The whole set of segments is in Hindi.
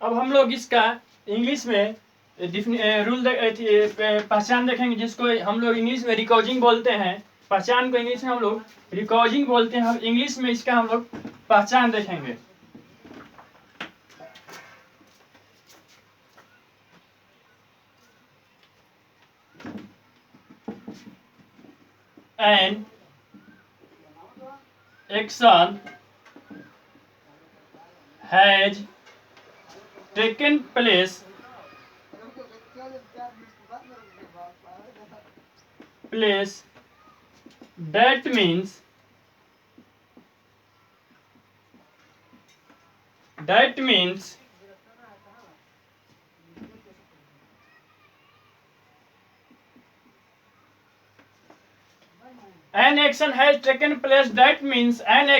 अब हम लोग इसका इंग्लिश में रूल पहचान देखेंगे, जिसको हम लोग इंग्लिश में रिकॉर्डिंग बोलते हैं। पहचान को इंग्लिश में हम लोग रिकॉर्डिंग बोलते हैं। हम इंग्लिश में इसका हम लोग पहचान देखेंगे। An action has taken place that means an action has taken place, that means an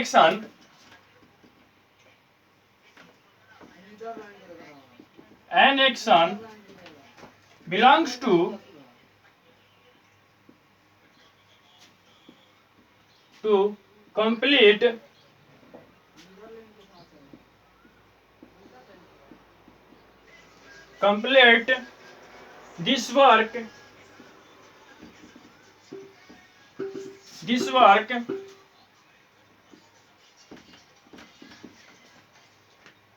action belongs to complete this work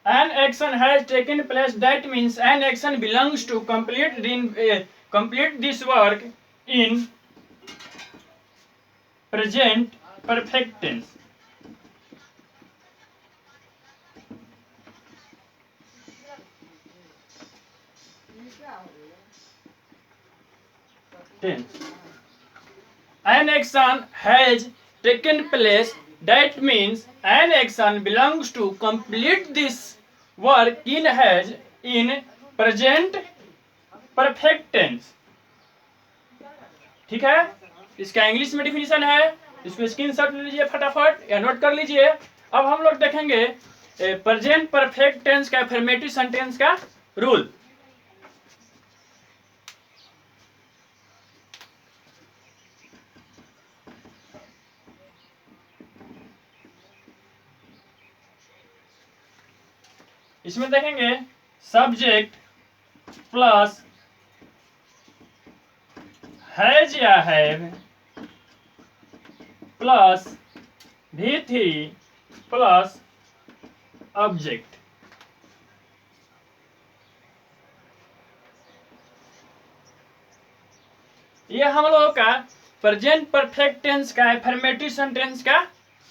an action has taken place, that means an action belongs to complete this work in present perfect tense. An action has taken place, that means an action belongs to complete this work in present perfect tense. ठीक है, इसका इंग्लिश में डिफिनीशन है, इसको स्क्रीनशॉट ले लीजिए फटाफट या नोट कर लीजिए। अब हम लोग देखेंगे प्रेजेंट परफेक्ट टेंस का अफर्मेटिव सेंटेंस का रूल। इसमें देखेंगे सब्जेक्ट प्लस हैज या have plus V3 plus object. ये हम लोगों का प्रेजेंट परफेक्ट टेंस का अफर्मेटिव सेंटेंस का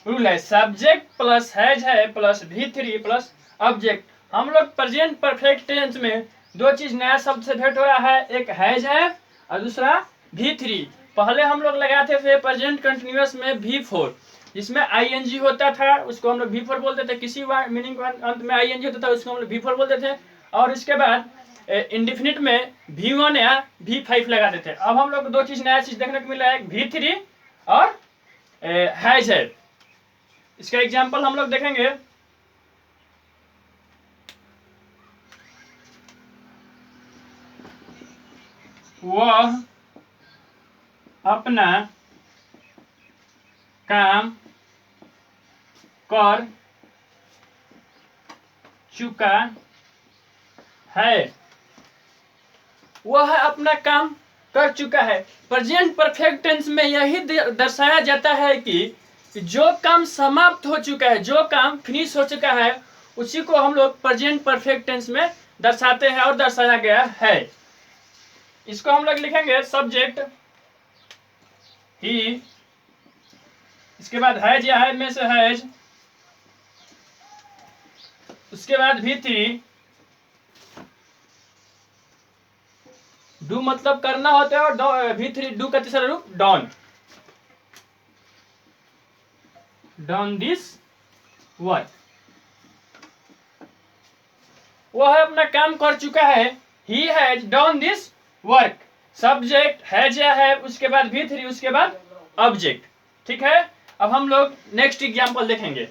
रूल है। सब्जेक्ट प्लस हैज है प्लस V3 प्लस ऑब्जेक्ट। हम लोग प्रेजेंट परफेक्ट टेंस में दो चीज नया शब्द से भेंट हो रहा है, एक हैज है और दूसरा V3। पहले हम लोग लगाते थे प्रेजेंट कंटिन्यूअस में V4, जिसमें ING होता था, उसको हम लोग V4 बोलते थे। किसी मीनिंग अंत में ING होता था, उसको हम लोग V4 बोलते थे। और इसके बाद इंडिफिनिट में V1 या V5 लगाते थे। अब हम लोग दो चीज नया चीज देखने को मिला है, V3 और हैज है। इसका एग्जाम्पल हम लोग देखेंगे। वह अपना काम कर चुका है। वह अपना काम कर चुका है। प्रेजेंट परफेक्ट टेंस में यही दर्शाया जाता है कि जो काम समाप्त हो चुका है, जो काम फिनिश हो चुका है, उसी को हम लोग प्रेजेंट परफेक्ट टेंस में दर्शाते हैं और दर्शाया गया है। इसको हम लोग लिखेंगे सब्जेक्ट ही, इसके बाद हैज या हैव में से हैज, उसके बाद V3, डू मतलब करना होता है, और V3 डू का तीसरा रूप डॉन दिस वर्क। वह अपना काम कर चुका है, he has done this work. Subject has या हैव, उसके बाद V3, उसके बाद ऑब्जेक्ट। ठीक है, अब हम लोग नेक्स्ट एग्जांपल देखेंगे।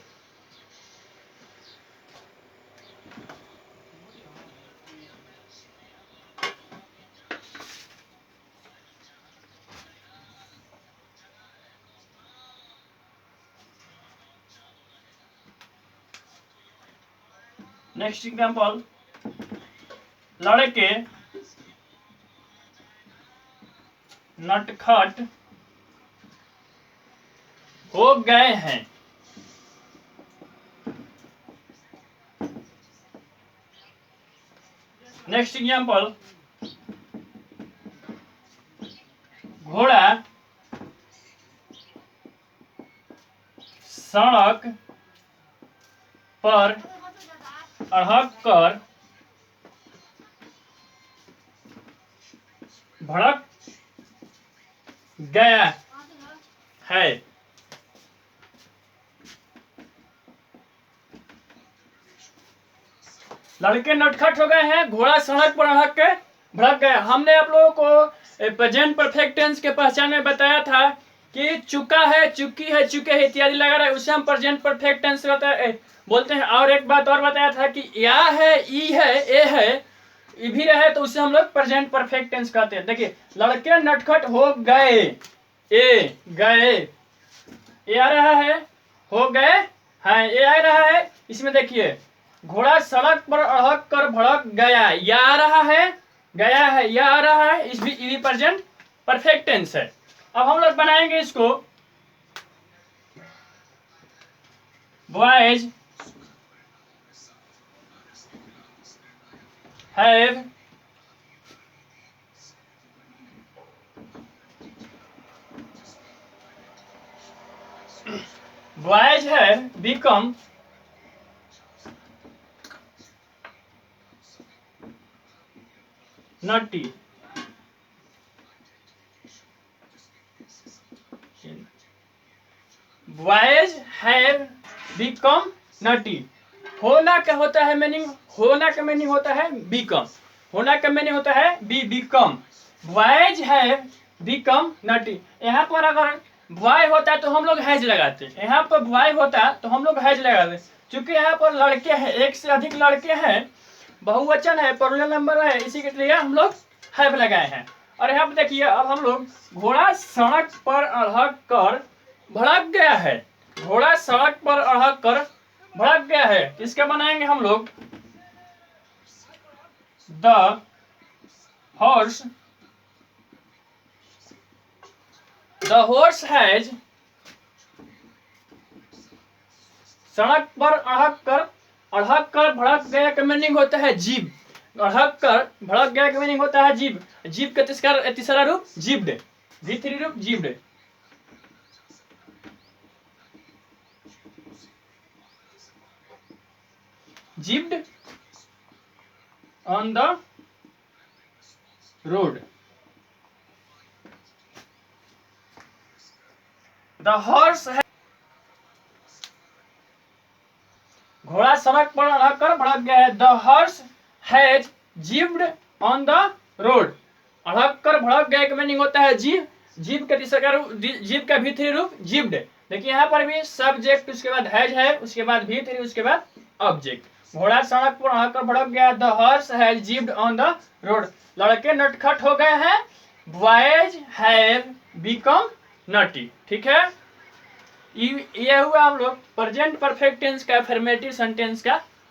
नेक्स्ट एग्जांपल, लड़के नटखट हो गए हैं। नेक्स्ट एग्जाम्पल, घोड़ा सड़क पर अड़हक कर भड़क गया है। लड़के नटखट हो गए हैं, घोड़ा सड़क पर अड़हक के भड़क गया। हमने आप लोगों को प्रेजेंट परफेक्ट टेंस के पहचान में बताया था कि चुका है, चुकी है, चुके हैं इत्यादि लगा रहा है, उसे हम प्रेजेंट परफेक्ट टेंस बोलते हैं। और एक बात और बताया था कि या है, ई है, ए है, ई भी रहे तो उसे हम लोग प्रेजेंट परफेक्ट टेंस कहते हैं। देखिए, लड़के नटखट हो गए, ए गए, ए आ रहा है, हो गए हैं, ए आ रहा है। इसमें देखिए, घोड़ा सड़क पर अड़हक कर भड़क गया, या आ रहा है, गया है, या आ रहा है, इस भी प्रेजेंट परफेक्ट टेंस है। अब हम लोग बनाएंगे इसको, boys have boys have become naughty. Boys have become naughty. होना क्या होता है मीनिंग? होना का मीनिंग होता है बिकम। होना का मीनिंग होता है बिकम। बॉयज हैव बिकम नटी। यहाँ पर अगर बॉय होता तो हम लोग हैज लगाते, यहाँ पर बॉय होता तो हम लोग हैज लगाते। चूंकि यहाँ पर लड़के हैं, एक से अधिक लड़के हैं, बहुवचन है, प्लूरल नंबर है, इसी के लिए हम लोग हैव लगाए हैं। और यहाँ पर देखिए, अब हम लोग घोड़ा सड़क पर अड़हक कर भड़क गया है। घोड़ा सड़क पर अड़हक कर भड़क गया है, इसका बनाएंगे हम लोग, द हॉर्स हैज, सड़क पर अड़हक कर भड़क गया का मीनिंग होता है जीभ। अड़हक कर भड़क गया का मीनिंग होता है जीभ। जीभ का तीसरा रूप जीब्ड, भी3 रूप jibbed. Jibbed on the road. The horse है, घोड़ा सड़क पर अड़हक कर भड़क गया है। The horse has jibbed on the road. अड़हक कर भड़क गया का मीनिंग होता है जीभ। जीभ का तीसरा रूप, जीभ का भी3 रूप जीब्ड। देखिए यहाँ पर भी सब्जेक्ट, उसके बाद हैज है, उसके बाद भी3, उसके बाद ऑब्जेक्ट। घोड़ा सड़क पर अड़हक कर भड़क गया, the horse has jibbed on the road. लड़के नटखट हो गए हैं, बॉयज हैव बिकम नटी। ठीक है, ये हुआ हम लोग प्रेजेंट परफेक्ट टेंस का, अफर्मेटिव सेंटेंस का